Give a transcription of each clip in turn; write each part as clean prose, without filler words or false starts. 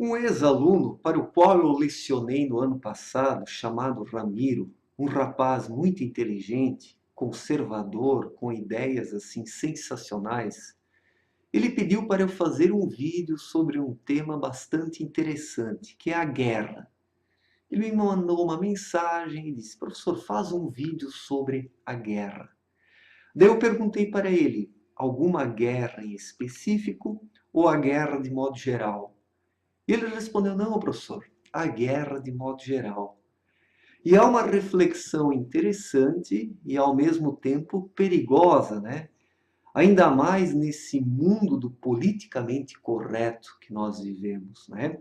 Um ex-aluno para o qual eu lecionei no ano passado, chamado Ramiro, um rapaz muito inteligente, conservador, com ideias assim sensacionais, ele pediu para eu fazer um vídeo sobre um tema bastante interessante, que é a guerra. Ele me mandou uma mensagem e disse: professor, faz um vídeo sobre a guerra. Daí eu perguntei para ele: alguma guerra em específico ou a guerra de modo geral? E ele respondeu: não, professor, a guerra de modo geral. E é uma reflexão interessante e ao mesmo tempo perigosa, né? Ainda mais nesse mundo do politicamente correto que nós vivemos, né?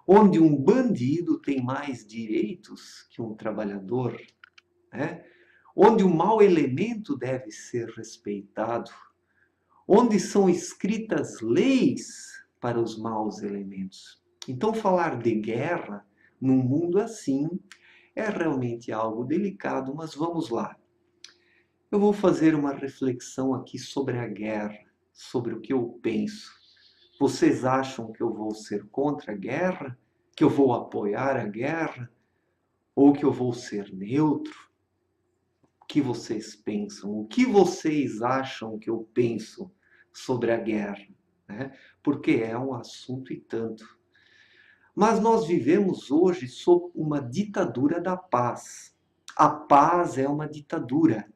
Onde um bandido tem mais direitos que um trabalhador, né? Onde o mau elemento deve ser respeitado, onde são escritas leis para os maus elementos. Então, falar de guerra num mundo assim é realmente algo delicado, mas vamos lá. Eu vou fazer uma reflexão aqui sobre a guerra, sobre o que eu penso. Vocês acham que eu vou ser contra a guerra? Que eu vou apoiar a guerra? Ou que eu vou ser neutro? O que vocês pensam? O que vocês acham que eu penso sobre a guerra? Né? Porque é um assunto e tanto. Mas nós vivemos hoje sob uma ditadura da paz. A paz é uma ditadura.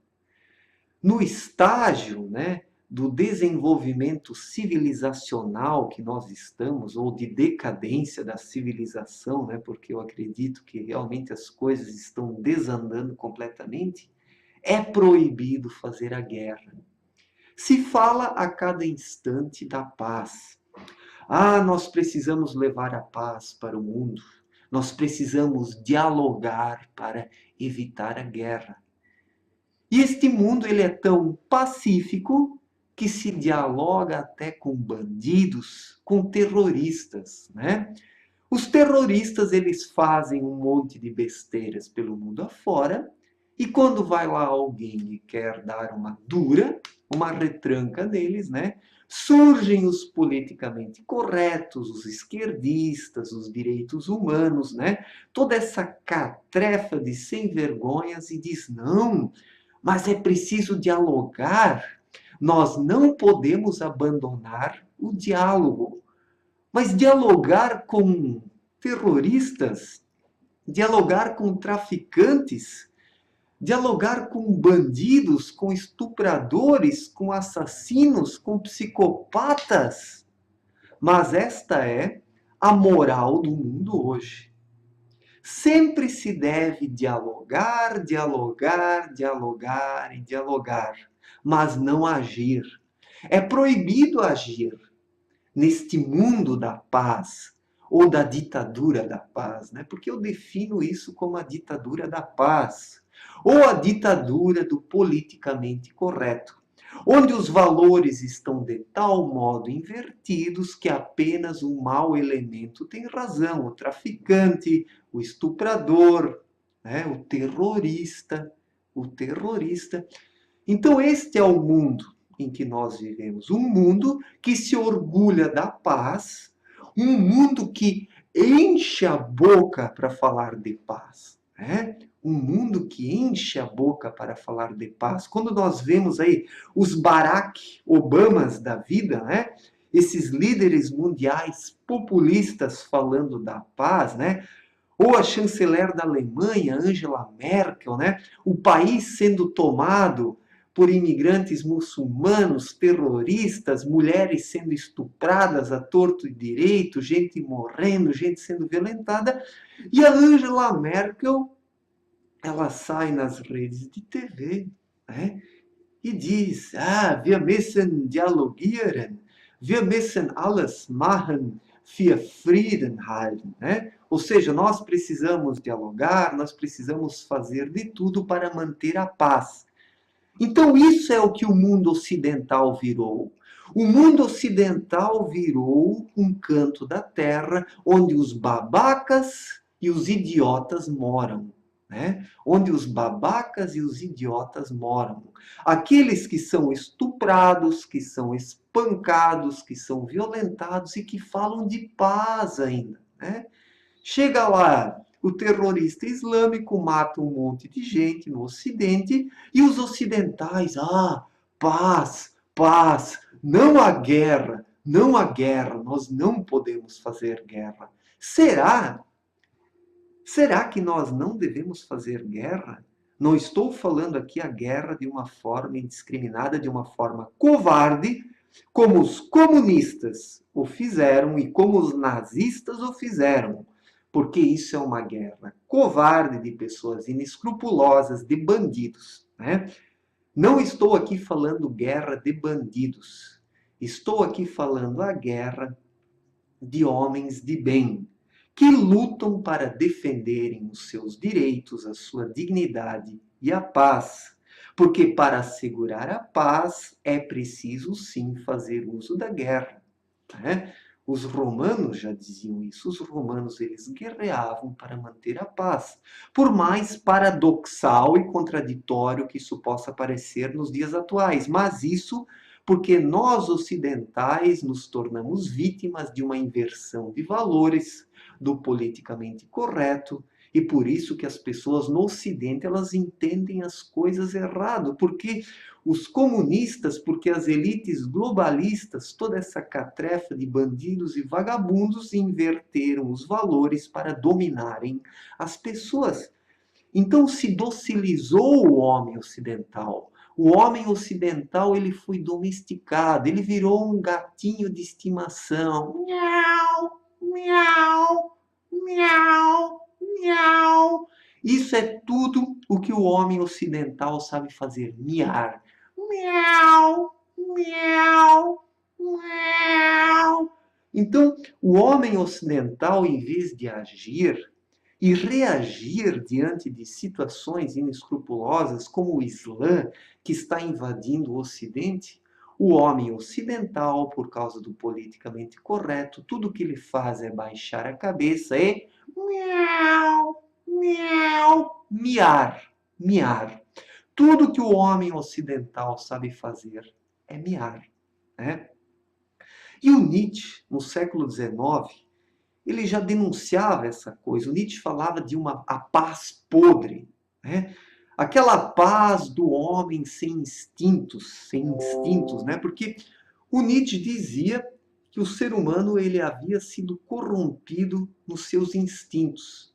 No estágio, né, do desenvolvimento civilizacional que nós estamos, ou de decadência da civilização, né, porque eu acredito que realmente as coisas estão desandando completamente, é proibido fazer a guerra. Se fala a cada instante da paz. Ah, nós precisamos levar a paz para o mundo. Nós precisamos dialogar para evitar a guerra. E este mundo ele é tão pacífico que se dialoga até com bandidos, com terroristas, né? Os terroristas eles fazem um monte de besteiras pelo mundo afora e quando vai lá alguém e quer dar uma dura, uma retranca neles, né? Surgem os politicamente corretos, os esquerdistas, os direitos humanos, né? Toda essa catrefa de sem vergonhas e diz não, mas é preciso dialogar. Nós não podemos abandonar o diálogo. Mas dialogar com terroristas, dialogar com traficantes, dialogar com bandidos, com estupradores, com assassinos, com psicopatas. Mas esta é a moral do mundo hoje. Sempre se deve dialogar, dialogar, dialogar e dialogar, mas não agir. É proibido agir neste mundo da paz ou da ditadura da paz, né? Porque eu defino isso como a ditadura da paz ou a ditadura do politicamente correto, onde os valores estão de tal modo invertidos que apenas o mau elemento tem razão, o traficante, o estuprador, né? O terrorista, o terrorista. Então este é o mundo em que nós vivemos, um mundo que se orgulha da paz, um mundo que enche a boca para falar de paz, né? Um mundo que enche a boca para falar de paz. Quando nós vemos aí os Barack Obamas da vida, né? Esses líderes mundiais populistas falando da paz, né? Ou a chanceler da Alemanha, Angela Merkel, né? O país sendo tomado por imigrantes muçulmanos, terroristas, mulheres sendo estupradas a torto e direito, gente morrendo, gente sendo violentada. E a Angela Merkel, ela sai nas redes de TV, né? E diz, wir müssen dialogieren, wir müssen alles machen für Frieden halten, né? Ou seja, nós precisamos dialogar, nós precisamos fazer de tudo para manter a paz. Então, isso é o que o mundo ocidental virou. O mundo ocidental virou um canto da terra onde os babacas e os idiotas moram. Né? Onde os babacas e os idiotas moram. Aqueles que são estuprados, que são espancados, que são violentados e que falam de paz ainda. né? Chega lá, o terrorista islâmico mata um monte de gente no Ocidente e os ocidentais, paz, paz, não há guerra, não há guerra, nós não podemos fazer guerra. Será? Será que nós não devemos fazer guerra? Não estou falando aqui a guerra de uma forma indiscriminada, de uma forma covarde, como os comunistas o fizeram e como os nazistas o fizeram, porque isso é uma guerra covarde de pessoas inescrupulosas, de bandidos, né? Não estou aqui falando guerra de bandidos. Estou aqui falando a guerra de homens de bem, que lutam para defenderem os seus direitos, a sua dignidade e a paz. Porque para assegurar a paz é preciso sim fazer uso da guerra, né? Os romanos já diziam isso. Os romanos eles guerreavam para manter a paz. Por mais paradoxal e contraditório que isso possa parecer nos dias atuais, mas isso porque nós ocidentais nos tornamos vítimas de uma inversão de valores, do politicamente correto, e por isso que as pessoas no Ocidente elas entendem as coisas errado, porque os comunistas, porque as elites globalistas, toda essa catrefa de bandidos e vagabundos inverteram os valores para dominarem as pessoas. Então se docilizou o homem ocidental. O homem ocidental ele foi domesticado, ele virou um gatinho de estimação. Miau, miau, miau, miau. Isso é tudo o que o homem ocidental sabe fazer, miar. Miau, miau, miau. Então, o homem ocidental, em vez de agir e reagir diante de situações inescrupulosas como o Islã, que está invadindo o Ocidente, o homem ocidental, por causa do politicamente correto, tudo que ele faz é baixar a cabeça e miau, miau, miar, miar. Tudo que o homem ocidental sabe fazer é miar, né? E o Nietzsche, no século XIX, ele já denunciava essa coisa. O Nietzsche falava de a paz podre, né? Aquela paz do homem sem instintos, né? Porque o Nietzsche dizia que o ser humano ele havia sido corrompido nos seus instintos.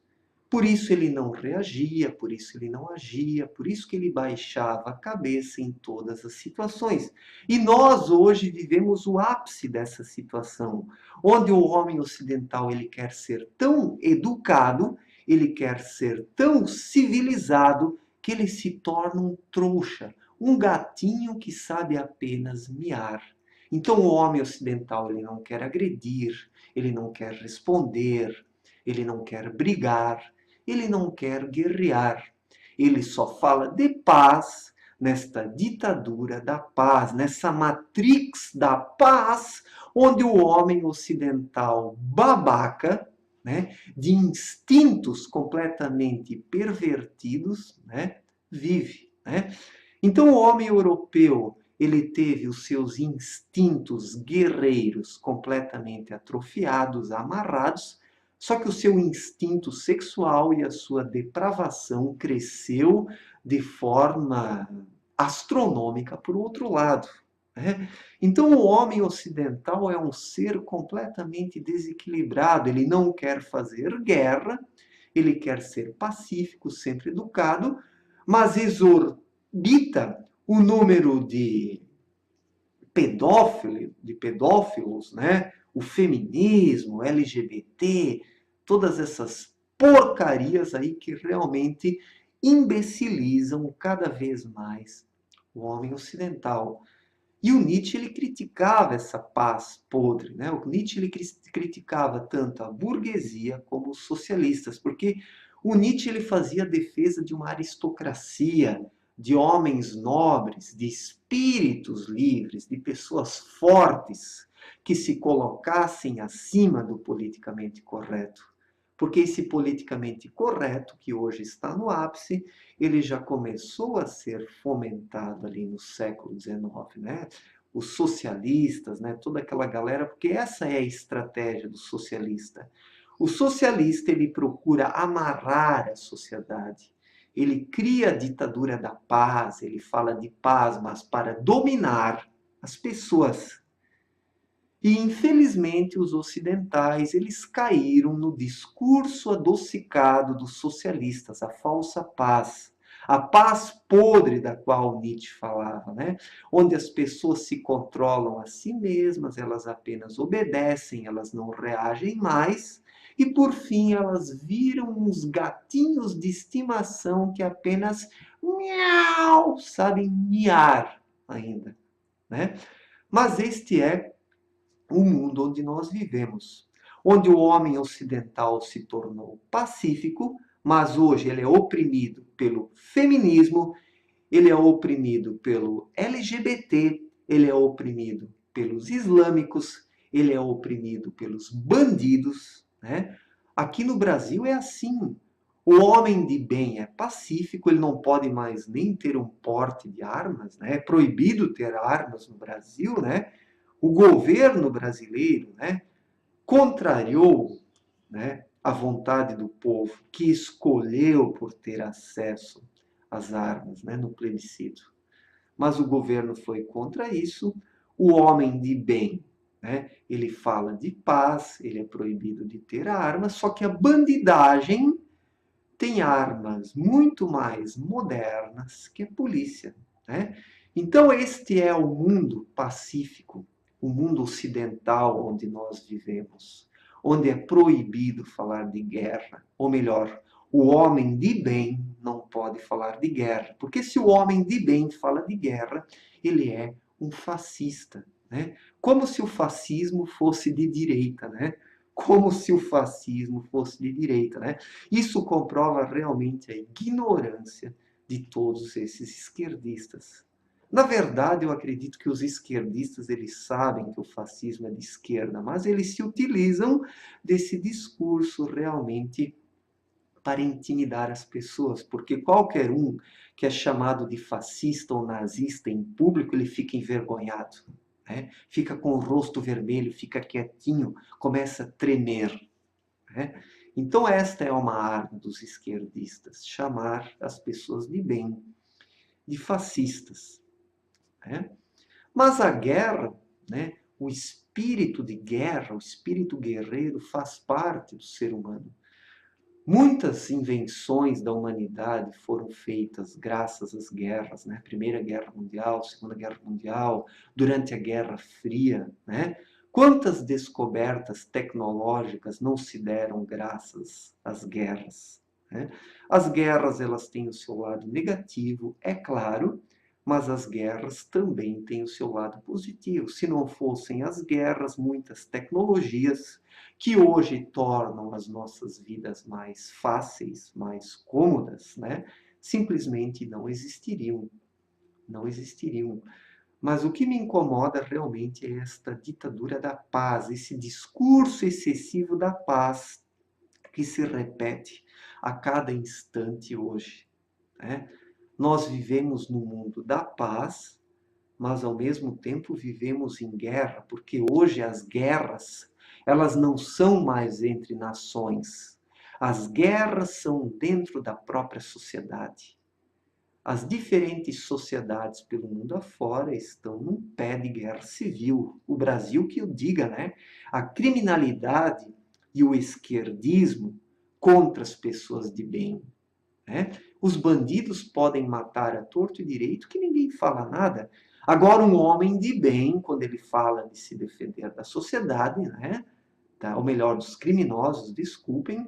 Por isso ele não reagia, por isso ele não agia, por isso que ele baixava a cabeça em todas as situações. E nós hoje vivemos o ápice dessa situação, onde o homem ocidental ele quer ser tão educado, ele quer ser tão civilizado, que ele se torna um trouxa, um gatinho que sabe apenas miar. Então o homem ocidental ele não quer agredir, ele não quer responder, ele não quer brigar, ele não quer guerrear. Ele só fala de paz nesta ditadura da paz, nessa matrix da paz, onde o homem ocidental babaca, né, de instintos completamente pervertidos, né, vive. Né? Então o homem europeu ele teve os seus instintos guerreiros completamente atrofiados, amarrados, só que o seu instinto sexual e a sua depravação cresceu de forma astronômica por outro lado. Né? Então o homem ocidental é um ser completamente desequilibrado, ele não quer fazer guerra, ele quer ser pacífico, sempre educado, mas exorbita o número de pedófilos, né? O feminismo, LGBT, todas essas porcarias aí que realmente imbecilizam cada vez mais o homem ocidental. E o Nietzsche ele criticava essa paz podre, né? O Nietzsche ele criticava tanto a burguesia como os socialistas, porque o Nietzsche ele fazia defesa de uma aristocracia, de homens nobres, de espíritos livres, de pessoas fortes que se colocassem acima do politicamente correto. Porque esse politicamente correto, que hoje está no ápice, ele já começou a ser fomentado ali no século XIX, né? Os socialistas, né? Toda aquela galera, porque essa é a estratégia do socialista. O socialista, ele procura amarrar a sociedade. Ele cria a ditadura da paz, ele fala de paz, mas para dominar as pessoas. E, infelizmente, os ocidentais, eles caíram no discurso adocicado dos socialistas, a falsa paz. A paz podre da qual Nietzsche falava, né? Onde as pessoas se controlam a si mesmas, elas apenas obedecem, elas não reagem mais, e por fim elas viram uns gatinhos de estimação que apenas miau, sabem miar ainda, né? Mas este é o mundo onde nós vivemos, onde o homem ocidental se tornou pacífico, mas hoje ele é oprimido pelo feminismo, ele é oprimido pelo LGBT, ele é oprimido pelos islâmicos, ele é oprimido pelos bandidos, né? Aqui no Brasil é assim. O homem de bem é pacífico, ele não pode mais nem ter um porte de armas, né? É proibido ter armas no Brasil, né? O governo brasileiro, né, contrariou, né, a vontade do povo, que escolheu por ter acesso às armas, né, no plebiscito. Mas o governo foi contra isso. O homem de bem, né, ele fala de paz, ele é proibido de ter armas, só que a bandidagem tem armas muito mais modernas que a polícia, né? Então este é o mundo pacífico, o mundo ocidental onde nós vivemos, onde é proibido falar de guerra, ou melhor, o homem de bem não pode falar de guerra, porque se o homem de bem fala de guerra, ele é um fascista, né? Como se o fascismo fosse de direita, né? Como se o fascismo fosse de direita, né? Isso comprova realmente a ignorância de todos esses esquerdistas. Na verdade, eu acredito que os esquerdistas, eles sabem que o fascismo é de esquerda, mas eles se utilizam desse discurso realmente para intimidar as pessoas, porque qualquer um que é chamado de fascista ou nazista em público, ele fica envergonhado, né? Fica com o rosto vermelho, fica quietinho, começa a tremer, né? Então esta é uma arma dos esquerdistas, chamar as pessoas de bem de fascistas, né? Mas a guerra, né, o espírito de guerra, o espírito guerreiro faz parte do ser humano. Muitas invenções da humanidade foram feitas graças às guerras, né? Primeira Guerra Mundial, Segunda Guerra Mundial, durante a Guerra Fria, né? Quantas descobertas tecnológicas não se deram graças às guerras, né? As guerras, elas têm o seu lado negativo, é claro, mas as guerras também têm o seu lado positivo. Se não fossem as guerras, muitas tecnologias que hoje tornam as nossas vidas mais fáceis, mais cômodas, né? Simplesmente não existiriam. Não existiriam. Mas o que me incomoda realmente é esta ditadura da paz, esse discurso excessivo da paz que se repete a cada instante hoje, né? Nós vivemos no mundo da paz, mas ao mesmo tempo vivemos em guerra, porque hoje as guerras, elas não são mais entre nações. As guerras são dentro da própria sociedade. As diferentes sociedades pelo mundo afora estão num pé de guerra civil. O Brasil que o diga, né? A criminalidade e o esquerdismo contra as pessoas de bem, né? Os bandidos podem matar a torto e direito que ninguém fala nada. Agora, um homem de bem, quando ele fala de se defender da sociedade, né? Ou melhor, dos criminosos, desculpem,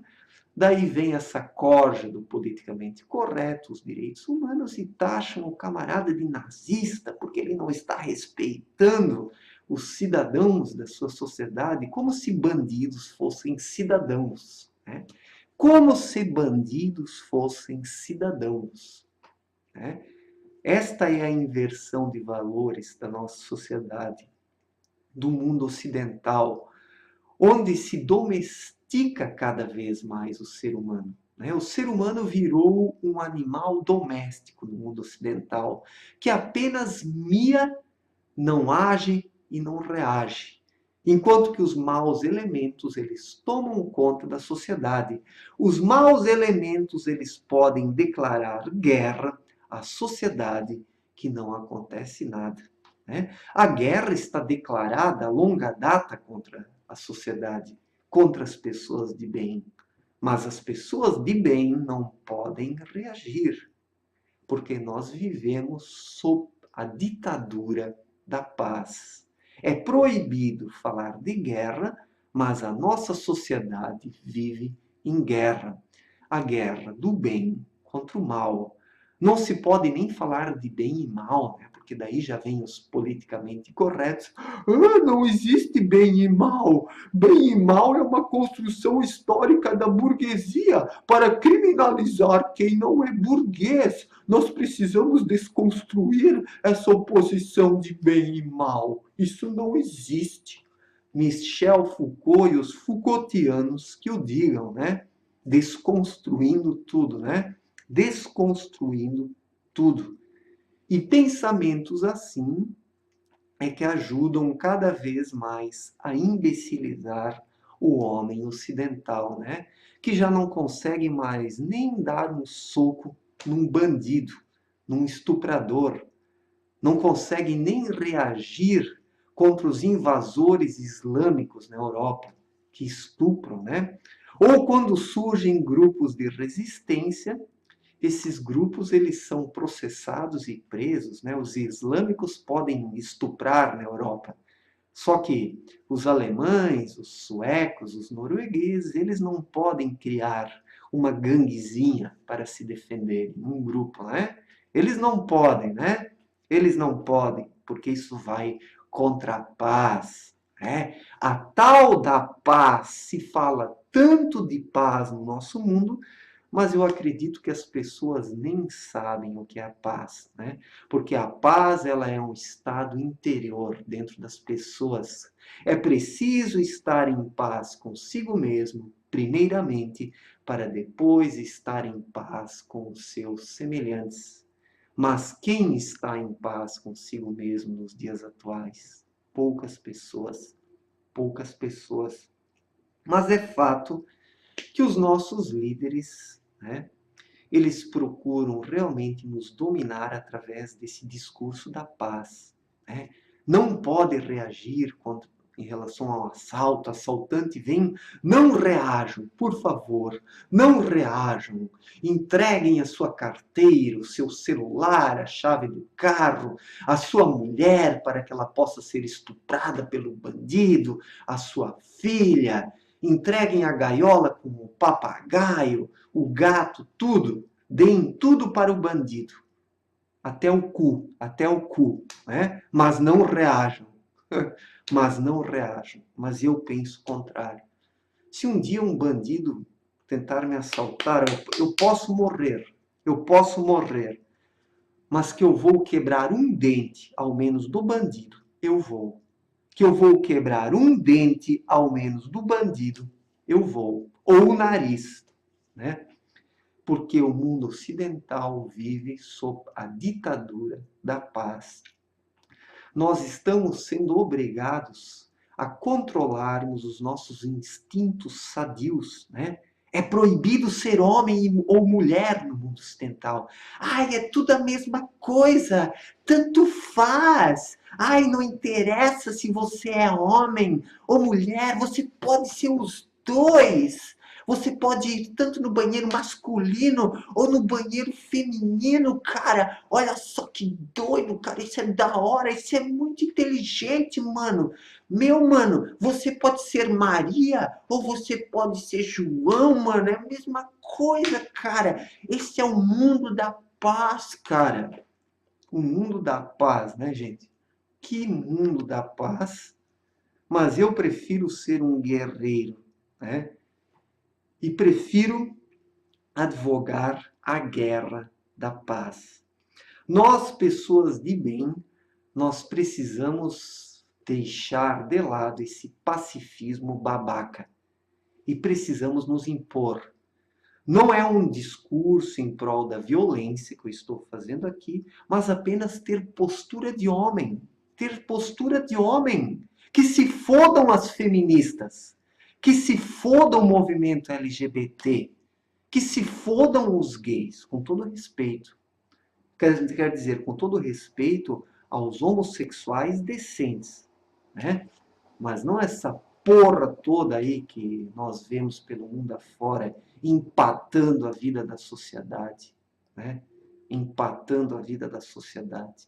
daí vem essa corja do politicamente correto, os direitos humanos, e taxam o camarada de nazista, porque ele não está respeitando os cidadãos da sua sociedade, como se bandidos fossem cidadãos, né? Como se bandidos fossem cidadãos, né? Esta é a inversão de valores da nossa sociedade, do mundo ocidental, onde se domestica cada vez mais o ser humano, né? O ser humano virou um animal doméstico no mundo ocidental, que apenas mia, não age e não reage. Enquanto que os maus elementos, eles tomam conta da sociedade. Os maus elementos, eles podem declarar guerra à sociedade que não acontece nada, né? A guerra está declarada a longa data contra a sociedade, contra as pessoas de bem. Mas as pessoas de bem não podem reagir, porque nós vivemos sob a ditadura da paz. É proibido falar de guerra, mas a nossa sociedade vive em guerra. A guerra do bem contra o mal. Não se pode nem falar de bem e mal, né? Porque daí já vem os politicamente corretos. Ah, não existe bem e mal. Bem e mal é uma construção histórica da burguesia para criminalizar quem não é burguês. Nós precisamos desconstruir essa oposição de bem e mal. Isso não existe. Michel Foucault e os Foucaultianos que o digam, né? Desconstruindo tudo, né? Desconstruindo tudo. E pensamentos assim é que ajudam cada vez mais a imbecilizar o homem ocidental, né? Que já não consegue mais nem dar um soco num bandido, num estuprador, não consegue nem reagir contra os invasores islâmicos na Europa, que estupram, né? Ou quando surgem grupos de resistência, esses grupos eles são processados e presos, né? Os islâmicos podem estuprar na Europa. Só que os alemães, os suecos, os noruegueses, eles não podem criar uma ganguezinha para se defenderem, um grupo, né? Eles não podem, né? Eles não podem, porque isso vai contra a paz, né? A tal da paz, se fala tanto de paz no nosso mundo, mas eu acredito que as pessoas nem sabem o que é a paz, né? Porque a paz, ela é um estado interior dentro das pessoas. É preciso estar em paz consigo mesmo, primeiramente, para depois estar em paz com os seus semelhantes. Mas quem está em paz consigo mesmo nos dias atuais? Poucas pessoas. Poucas pessoas. Mas é fato que os nossos líderes, né, eles procuram realmente nos dominar através desse discurso da paz, né? Não pode reagir contra, em relação ao assalto, assaltante vem, não reajam, por favor, não reajam. Entreguem a sua carteira, o seu celular, a chave do carro, a sua mulher para que ela possa ser estuprada pelo bandido, a sua filha. Entreguem a gaiola com o papagaio, o gato, tudo. Deem tudo para o bandido. Até o cu, né? Mas não reajam. Mas não reajam. Mas eu penso o contrário. Se um dia um bandido tentar me assaltar, eu posso morrer. Eu posso morrer. Mas que eu vou quebrar um dente, ao menos, do bandido, eu vou. Que eu vou quebrar um dente, ao menos, do bandido, eu vou. Ou o nariz, né? Porque o mundo ocidental vive sob a ditadura da paz. Nós estamos sendo obrigados a controlarmos os nossos instintos sadios, né? É proibido ser homem ou mulher no mundo ocidental. Ai, é tudo a mesma coisa. Tanto faz. Ai, não interessa se você é homem ou mulher, você pode ser os dois. Você pode ir tanto no banheiro masculino ou no banheiro feminino, cara. Olha só que doido, cara. Isso é da hora, isso é muito inteligente, mano. Meu, mano, você pode ser Maria ou você pode ser João, mano. É a mesma coisa, cara. Esse é o mundo da paz, cara. O mundo da paz, né, gente? Que mundo da paz. Mas eu prefiro ser um guerreiro, né? E prefiro advogar a guerra da paz. Nós, pessoas de bem, nós precisamos deixar de lado esse pacifismo babaca e precisamos nos impor. Não é um discurso em prol da violência que eu estou fazendo aqui, mas apenas ter postura de homem. Ter postura de homem. Que se fodam as feministas, que se fodam o movimento LGBT, que se fodam os gays, com todo respeito. Quer dizer, com todo respeito aos homossexuais decentes, né? Mas não essa porra toda aí que nós vemos pelo mundo afora, empatando a vida da sociedade, né? Empatando a vida da sociedade.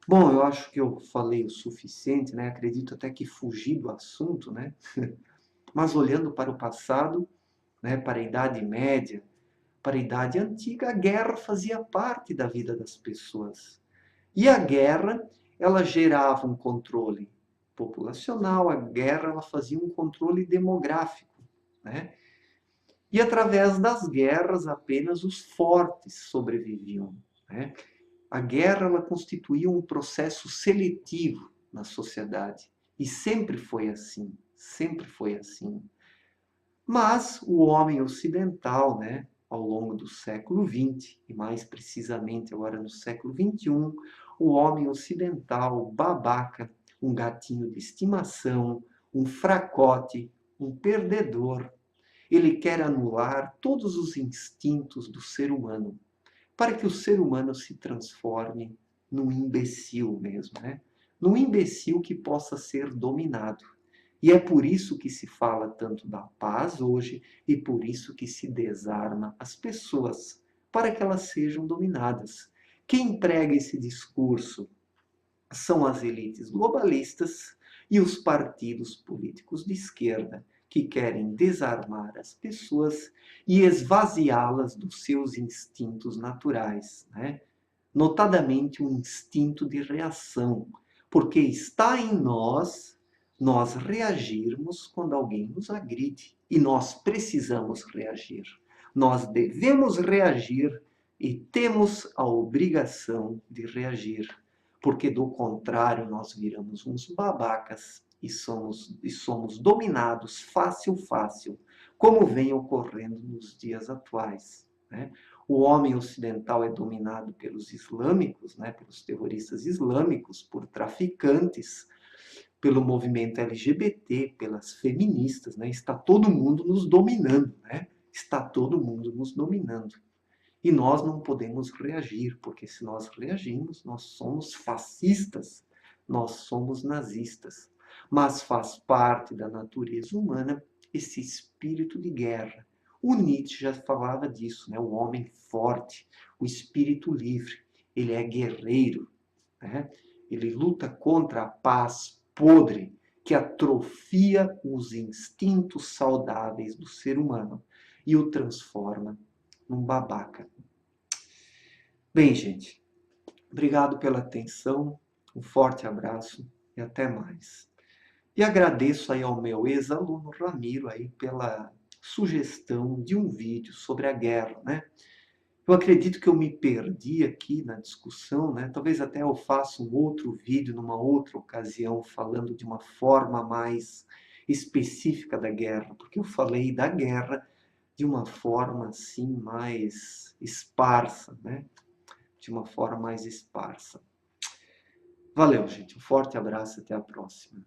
Bom, eu acho que eu falei o suficiente, né? Acredito até que fugi do assunto, né? Mas olhando para o passado, né, para a Idade Média, para a Idade Antiga, a guerra fazia parte da vida das pessoas. E a guerra, ela gerava um controle populacional, a guerra ela fazia um controle demográfico, né? E através das guerras apenas os fortes sobreviviam, né? A guerra ela constituía um processo seletivo na sociedade e sempre foi assim, sempre foi assim. Mas o homem ocidental, né, ao longo do século XX, e mais precisamente agora no século XXI, o homem ocidental, babaca, um gatinho de estimação, um fracote, um perdedor, ele quer anular todos os instintos do ser humano, para que o ser humano se transforme num imbecil mesmo, né? Num imbecil que possa ser dominado. E é por isso que se fala tanto da paz hoje e por isso que se desarma as pessoas, para que elas sejam dominadas. Quem prega esse discurso são as elites globalistas e os partidos políticos de esquerda, que querem desarmar as pessoas e esvaziá-las dos seus instintos naturais, né? Notadamente o instinto de reação, porque está em nós reagirmos quando alguém nos agride. E nós precisamos reagir. Nós devemos reagir e temos a obrigação de reagir. Porque do contrário nós viramos uns babacas e somos dominados fácil, como vem ocorrendo nos dias atuais, né? O homem ocidental é dominado pelos islâmicos, né, pelos terroristas islâmicos, por traficantes, pelo movimento LGBT, pelas feministas, né? Está todo mundo nos dominando, né? Está todo mundo nos dominando. E nós não podemos reagir, porque se nós reagirmos, nós somos fascistas, nós somos nazistas. Mas faz parte da natureza humana esse espírito de guerra. O Nietzsche já falava disso, né? O homem forte, o espírito livre. Ele é guerreiro, né? Ele luta contra a paz podre que atrofia os instintos saudáveis do ser humano e o transforma num babaca. Bem, gente, obrigado pela atenção, um forte abraço e até mais. E agradeço aí ao meu ex-aluno Ramiro aí pela sugestão de um vídeo sobre a guerra, né? Eu acredito que eu me perdi aqui na discussão, né? Talvez até eu faça um outro vídeo numa outra ocasião falando de uma forma mais específica da guerra, porque eu falei da guerra de uma forma assim mais esparsa, né? De uma forma mais esparsa. Valeu, gente. Um forte abraço e até a próxima.